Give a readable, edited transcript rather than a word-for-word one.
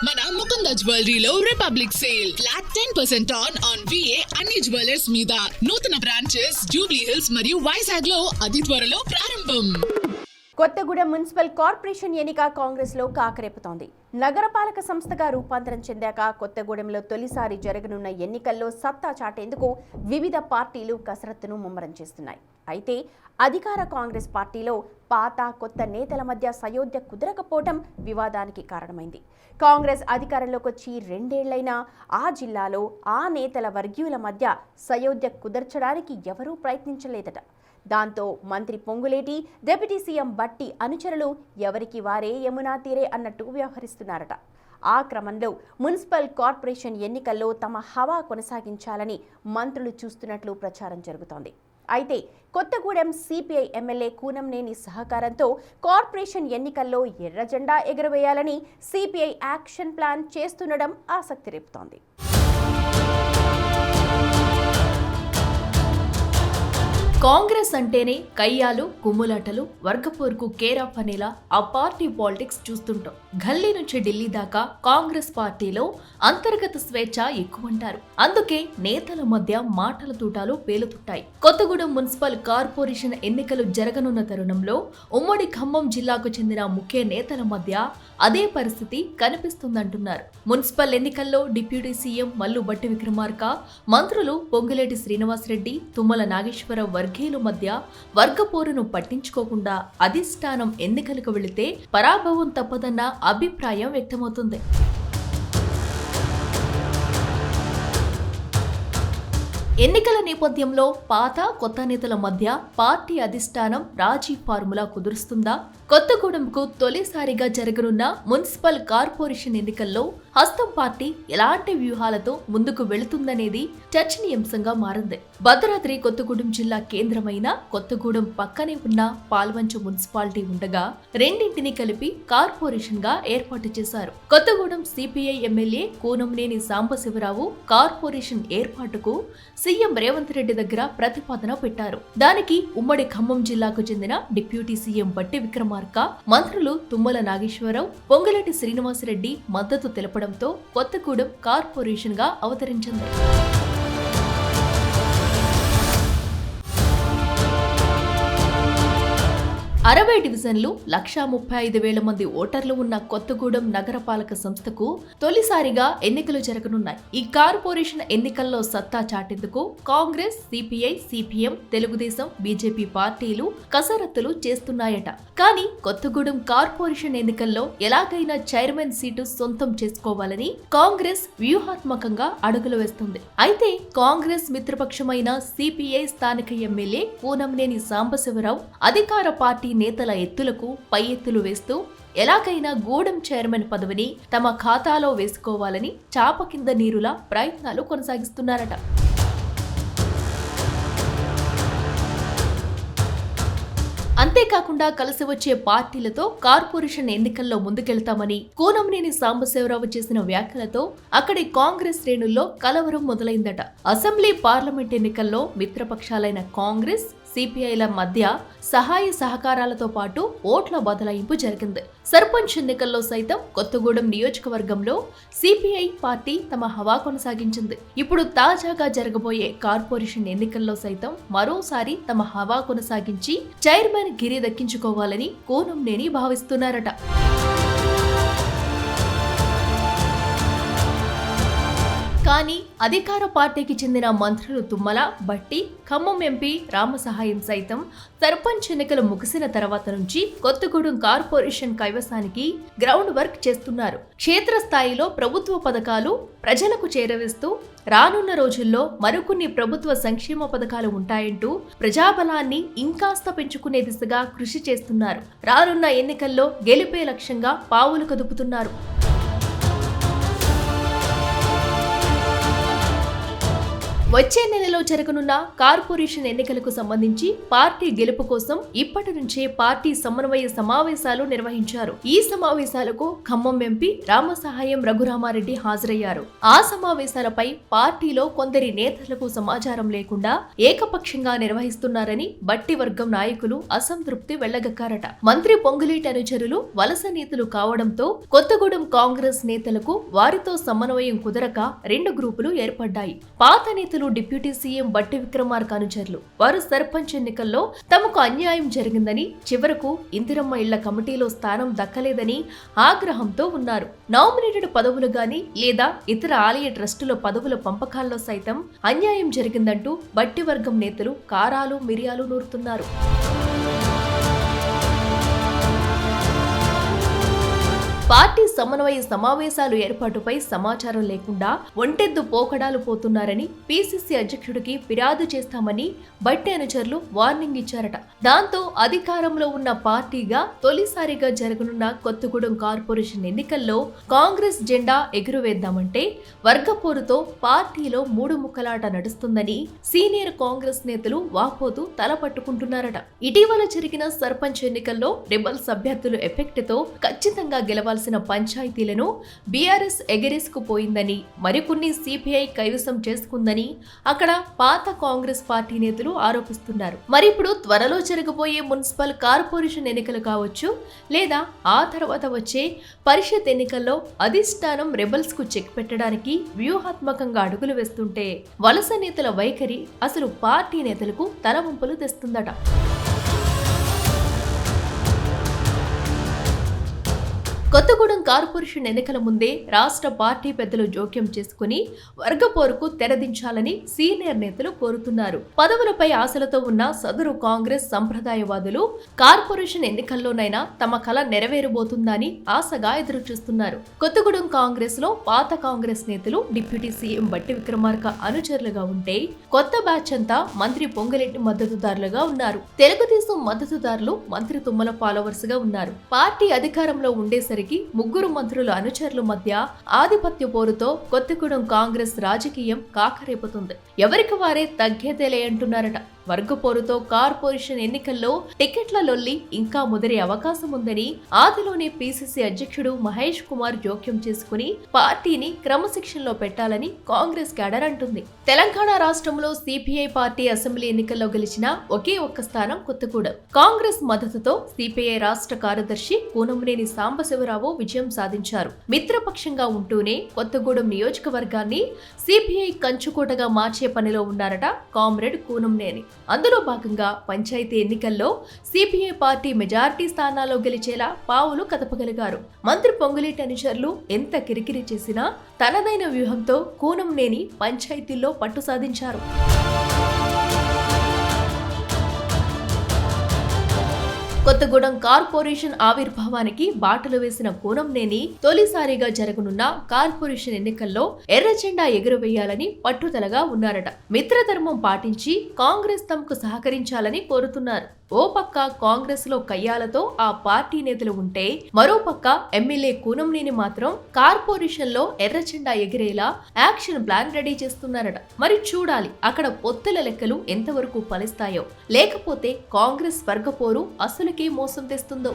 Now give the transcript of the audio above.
మన ముకుంద జ్యువెలరీలో republic sale flat 10% on VA అన్ని జ్యువెలర్స్ మీద. నూతన బ్రాంచెస్ జూబ్లీ హిల్స్ మరియు వైజాగ్ లో అతి త్వరలో ప్రారంభం. కొత్తగూడెం మున్సిపల్ కార్పొరేషన్ ఎన్నిక కాంగ్రెస్ లో కాకరేపుతోంది. నగరపాలక సంస్థగా రూపాంతరం చెందాక కొత్తగూడెంలో తొలిసారి జరగనున్న ఎన్నికల్లో సత్తా చాటేందుకు వివిధ పార్టీలు కసరత్తును ముమ్మరం చేస్తున్నాయి. అయితే అధికార కాంగ్రెస్ పార్టీలో పాత కొత్త నేతల మధ్య సయోధ్య కుదరకపోవడం వివాదానికి కారణమైంది. కాంగ్రెస్ అధికారంలోకి వచ్చి 2 ఏళ్లైనా ఆ జిల్లాలో ఆ నేతల వర్గీయుల మధ్య సయోధ్య కుదర్చడానికి ఎవరూ ప్రయత్నించలేదట. దాంతో మంత్రి పొంగులేటి, డిప్యూటీ సీఎం బట్టి అనుచరులు ఎవరికి వారే యమునా తీరే అన్నట్టు వ్యవహరిస్తున్నారట. ఆ క్రమంలో మున్సిపల్ కార్పొరేషన్ ఎన్నికల్లో తమ హవా కొనసాగించాలని మంత్రులు చూస్తున్నట్లు ప్రచారం జరుగుతోంది. అయితే కొత్తగూడెం సిపిఐ ఎమ్మెల్యే కూనంనేని సహకారంతో కార్పొరేషన్ ఎన్నికల్లో ఎర్ర జెండా ఎగురవేయాలని సిపిఐ యాక్షన్ ప్లాన్ చేస్తుండడం ఆసక్తి రేపుతోంది. కాంగ్రెస్ అంటేనే కయ్యాలు, కుమ్ములాటలు, వర్గపోర్కు కేరాఫ్ అనేలా ఆ పార్టీ పాలిటిక్స్ చూస్తుంటాం. ఢిల్లీ నుంచి ఢిల్లీ దాకా కాంగ్రెస్ పార్టీలో అంతర్గత స్వేచ్ఛ ఎక్కువంటారు. అందుకే నేతల మధ్య మాటల తూటాలు పేలుతుంటాయి. కొత్తగూడెం మున్సిపల్ కార్పొరేషన్ ఎన్నికలు జరగనున్న తరుణంలో ఉమ్మడి ఖమ్మం జిల్లాకు చెందిన ముఖ్య నేతల మధ్య అదే పరిస్థితి కనిపిస్తుందంటున్నారు. మున్సిపల్ ఎన్నికల్లో డిప్యూటీ సీఎం మల్లు భట్టి విక్రమార్క, మంత్రులు పొంగులేటి శ్రీనివాసరెడ్డి, తుమ్మల నాగేశ్వరరావు వర్గీయుల మధ్య వర్గపోరును పట్టించుకోకుండా అధిష్టానం ఎన్నికలకు వెళితే పరాభవం తప్పదన్న అభిప్రాయం వ్యక్తమవుతుంది. ఎన్నికల నేపథ్యంలో పాత కొత్త నేతల మధ్య పార్టీ అధిష్టానం రాజీ ఫార్ములా కుదురుస్తుందా? కొత్తగూడెంకు తొలిసారిగా జరగనున్న మున్సిపల్ కార్పొరేషన్ ఎన్నికల్లో హస్తం పార్టీ ఎలాంటి వ్యూహాలతో ముందుకు వెళుతుందనేది చర్చనీయాంశంగా మారింది. భద్రాద్రి కొత్తగూడెం జిల్లా కేంద్రమైన కొత్తగూడెం పక్కనే ఉన్న పాల్వంచ మున్సిపాలిటీ ఉండగా రెండింటిని కలిపి కార్పొరేషన్ గా ఏర్పాటు చేశారు. Kothagudem CPI MLA Kunamneni Sambasivarao corporation ఏర్పాటుకు సీఎం రేవంత్ రెడ్డి దగ్గర ప్రతిపాదన పెట్టారు. దానికి ఉమ్మడి ఖమ్మం జిల్లాకు చెందిన డిప్యూటీ సీఎం బట్టి విక్రమార్క, మంత్రులు తుమ్మల నాగేశ్వరరావు, పొంగులేటి శ్రీనివాసరెడ్డి మద్దతు తెలపడంతో కొత్తగూడెం కార్పొరేషన్ గా అవతరించింది. 60 డివిజన్లు, 1,35,000 మంది ఓటర్లు ఉన్న కొత్తగూడెం నగరపాలక సంస్థకు తొలిసారిగా ఎన్నికలు జరగనున్నాయి. ఈ కార్పొరేషన్ ఎన్నికల్లో సత్తా చాటేందుకు కాంగ్రెస్, సిపిఐ, సిపిఎం, తెలుగుదేశం, బీజేపీ పార్టీలు కసరత్తులు చేస్తున్నాయట. కానీ కొత్తగూడెం కార్పొరేషన్ ఎన్నికల్లో ఎలాగైనా చైర్మన్ సీటు సొంతం చేసుకోవాలని కాంగ్రెస్ వ్యూహాత్మకంగా అడుగులు వేస్తుంది. అయితే కాంగ్రెస్ మిత్రపక్షమైన సిపిఐ స్థానిక ఎమ్మెల్యే కూనంనేని సాంబశివరావు అధికార పార్టీ నేతల ఎత్తులకు పై ఎత్తులు వేస్తూ ఎలాగైనా గూడెం చైర్మన్ పదవిని తమ ఖాతాలో వేసుకోవాలని చాప కింద నీరులా ప్రయత్నాలు కొనసాగిస్తున్నారట. అంతేకాకుండా కలిసి వచ్చే పార్టీలతో కార్పొరేషన్ ఎన్నికల్లో ముందుకెళ్తామని కూనంనేని సాంబశివరావు చేసిన వ్యాఖ్యలతో అక్కడి కాంగ్రెస్ శ్రేణుల్లో కలవరం మొదలైందట. అసెంబ్లీ, పార్లమెంట్ ఎన్నికల్లో మిత్రపక్షాలైన కాంగ్రెస్, సిపిఐల మధ్య సహాయ సహకారాలతో పాటు ఓట్ల బదలాయింపు జరిగింది. సర్పంచ్ ఎన్నికల్లో సైతం కొత్తగూడెం నియోజకవర్గంలో సిపిఐ పార్టీ తమ హవా కొనసాగించింది. ఇప్పుడు తాజాగా జరగబోయే కార్పొరేషన్ ఎన్నికల్లో సైతం మరోసారి తమ హవా కొనసాగించి చైర్మన్ గిరి దక్కించుకోవాలని కూనంనేని భావిస్తున్నారట. కానీ అధికార పార్టీకి చెందిన మంత్రులు తుమ్మల, బట్టి, ఖమ్మం ఎంపీ రామసహాయం సైతం సర్పంచ్ ఎన్నికలు ముగిసిన తర్వాత నుంచి కొత్తగూడెం కార్పొరేషన్ కైవసానికి గ్రౌండ్ వర్క్ చేస్తున్నారు. క్షేత్రస్థాయిలో ప్రభుత్వ పథకాలు ప్రజలకు చేరవేస్తూ రానున్న రోజుల్లో మరికొన్ని ప్రభుత్వ సంక్షేమ పథకాలు ఉంటాయంటూ ప్రజాబలాన్ని ఇంకాస్త పెంచుకునే దిశగా కృషి చేస్తున్నారు. రానున్న ఎన్నికల్లో గెలిపే లక్ష్యంగా పావులు కదుపుతున్నారు. వచ్చే నెలలో జరగనున్న కార్పొరేషన్ ఎన్నికలకు సంబంధించి పార్టీ గెలుపు కోసం ఇప్పటి నుంచే పార్టీ సమన్వయ సమావేశాలు నిర్వహించారు. ఈ సమావేశాలకు ఖమ్మం ఎంపీ రామసహాయం రఘురామారెడ్డి హాజరయ్యారు. ఆ సమావేశాలపై పార్టీలో కొందరి నేతలకు సమాచారం లేకుండా ఏకపక్షంగా నిర్వహిస్తున్నారని బట్టి వర్గం నాయకులు అసంతృప్తి వెళ్లగక్కారట. మంత్రి పొంగులేటి అనుచరులు వలస నేతలు కావడంతో కొత్తగూడెం కాంగ్రెస్ నేతలకు వారితో సమన్వయం కుదరక 2 గ్రూపులు ఏర్పడ్డాయి. పాత నేతలు డిప్యూటీ సీఎం బట్టి విక్రమార్క అనుచరులు. వారు సర్పంచ్ ఎన్నికల్లో తమకు అన్యాయం జరిగిందని, చివరకు ఇందిరమ్మ ఇళ్ల కమిటీలో స్థానం దక్కలేదని ఆగ్రహంతో ఉన్నారు. నామినేటెడ్ పదవులు గాని లేదా ఇతర ఆలయ ట్రస్టుల పదవుల పంపకాల్లో సైతం అన్యాయం జరిగిందంటూ బట్టి వర్గం నేతలు కారాలు మిరియాలు నూరుతున్నారు. పార్టీ సమన్వయ సమావేశాలు ఏర్పాటుపై సమాచారం లేకుండా ఒంటెద్దు పోకడాలు పోతున్నారని పీసీసీ అధ్యక్షుడికి ఫిర్యాదు చేస్తామని బట్టి అనుచరులు వార్నింగ్ ఇచ్చారట. దాంతో అధికారంలో ఉన్న పార్టీగా తొలిసారిగా జరగనున్న కొత్తగూడెం కార్పొరేషన్ ఎన్నికల్లో కాంగ్రెస్ జెండా ఎగురవేద్దామంటే వర్గపోరుతో పార్టీలో 3 ముక్కలాట నడుస్తుందని సీనియర్ కాంగ్రెస్ నేతలు వాపోతూ తలపట్టుకుంటున్నారట. ఇటీవల జరిగిన సర్పంచ్ ఎన్నికల్లో రెబల్స్ అభ్యర్థులు ఎఫెక్ట్ తో ఖచ్చితంగా గెలవాల్సిన పంచాయతీలను బీఆర్ఎస్ ఎగరేసుకుపోయిందని, మరికొన్ని సిపిఐ కైవసం చేసుకుందని అక్కడ పాత కాంగ్రెస్ పార్టీ నేతలు ఆరోపిస్తున్నారు. మరి ఇప్పుడు త్వరలో జరగబోయే మున్సిపల్ కార్పొరేషన్ ఎన్నికలు కావచ్చు, లేదా ఆ తర్వాత వచ్చే పరిషత్ ఎన్నికల్లో అధిష్టానం రెబల్స్ కు చెక్ పెట్టడానికి వ్యూహాత్మకంగా అడుగులు వేస్తుంటే వలస నేతల వైఖరి అసలు పార్టీ నేతలకు తలవంపులు తెస్తుందట. కొత్తగూడెం కార్పొరేషన్ ఎన్నికల ముందే రాష్ట్ర పార్టీ పెద్దలు జోక్యం చేసుకుని వర్గపోరుకు తెరదించాలని సీనియర్ నేతలు కోరుతున్నారు. పదవులపై ఆశలతో ఉన్న సదరు కాంగ్రెస్ సంప్రదాయవాదులు కార్పొరేషన్ ఎన్నికల్లోనైనా తమ కల నెరవేరబోతుందని ఆశగా ఎదురుచూస్తున్నారు. కొత్తగూడెం కాంగ్రెస్ లో పాత కాంగ్రెస్ నేతలు డిప్యూటీ సీఎం బట్టి విక్రమార్క అనుచరులుగా ఉంటే, కొత్త బ్యాచ్ అంతా మంత్రి పొంగులేటి మద్దతుదారులుగా ఉన్నారు. తెలుగుదేశం మద్దతుదారులు మంత్రి తుమ్మల ఫాలోవర్స్ గా ఉన్నారు. పార్టీ అధికారంలో ఉండేసరికి 3 మంత్రుల అనుచరుల మధ్య ఆధిపత్య పోరుతో కొత్తగూడెం కాంగ్రెస్ రాజకీయం కాకరేపుతుంది. ఎవరికి వారే తగ్గేదేలే అంటున్నారట. వర్గపోరుతో కార్పొరేషన్ ఎన్నికల్లో టికెట్ల లొల్లి ఇంకా ముదిరే అవకాశం ఉందని ఆదిలోనే పీసీసీ అధ్యక్షుడు మహేష్ కుమార్ జోక్యం చేసుకుని పార్టీని క్రమశిక్షణలో పెట్టాలని కాంగ్రెస్ క్యాడర్ అంటుంది. తెలంగాణ రాష్ట్రంలో సిపిఐ పార్టీ అసెంబ్లీ ఎన్నికల్లో గెలిచిన ఒకే ఒక్క స్థానం కొత్తగూడెం. కాంగ్రెస్ మద్దతుతో సిపిఐ రాష్ట్ర కార్యదర్శి కూనంనేని సాంబశివరావు విజయం సాధించారు. మిత్రపక్షంగా ఉంటూనే కొత్తగూడెం నియోజకవర్గాన్ని సిపిఐ కంచుకోటగా మార్చే పనిలో ఉన్నారట కామ్రేడ్ కూనంనేని. అందులో భాగంగా పంచాయతీ ఎన్నికల్లో సిపిఐ పార్టీ మెజారిటీ స్థానాల్లో గెలిచేలా పావులు కదపగలిగారు. మంత్రి పొంగులేటి అనుచరులు ఎంత కిరికిరి చేసినా తనదైన వ్యూహంతో కూనంనేని పంచాయతీల్లో పట్టు సాధించారు. కొత్తగూడెం కార్పొరేషన్ ఆవిర్భావానికి బాటలు వేసిన కూనంనేని తొలిసారిగా జరగనున్న కార్పొరేషన్ ఎన్నికల్లో ఎర్ర జెండా ఎగురవేయాలని పట్టుదలగా ఉన్నారట. మిత్రధర్మం పాటించి కాంగ్రెస్ తమకు సహకరించాలని కోరుతున్నారు. ఓ పక్క కాంగ్రెస్ లో కయ్యాలతో ఆ పార్టీ నేతలు ఉంటే, మరో పక్క ఎమ్మెల్యే కూనంనేని మాత్రం కార్పొరేషన్ లో ఎర్ర జెండా ఎగిరేలా యాక్షన్ ప్లాన్ రెడీ చేస్తున్నారట. మరి చూడాలి అక్కడ పొత్తుల లెక్కలు ఎంతవరకు ఫలిస్తాయో, లేకపోతే కాంగ్రెస్ వర్గపోరు అసలుకే మోసం తెస్తుందో.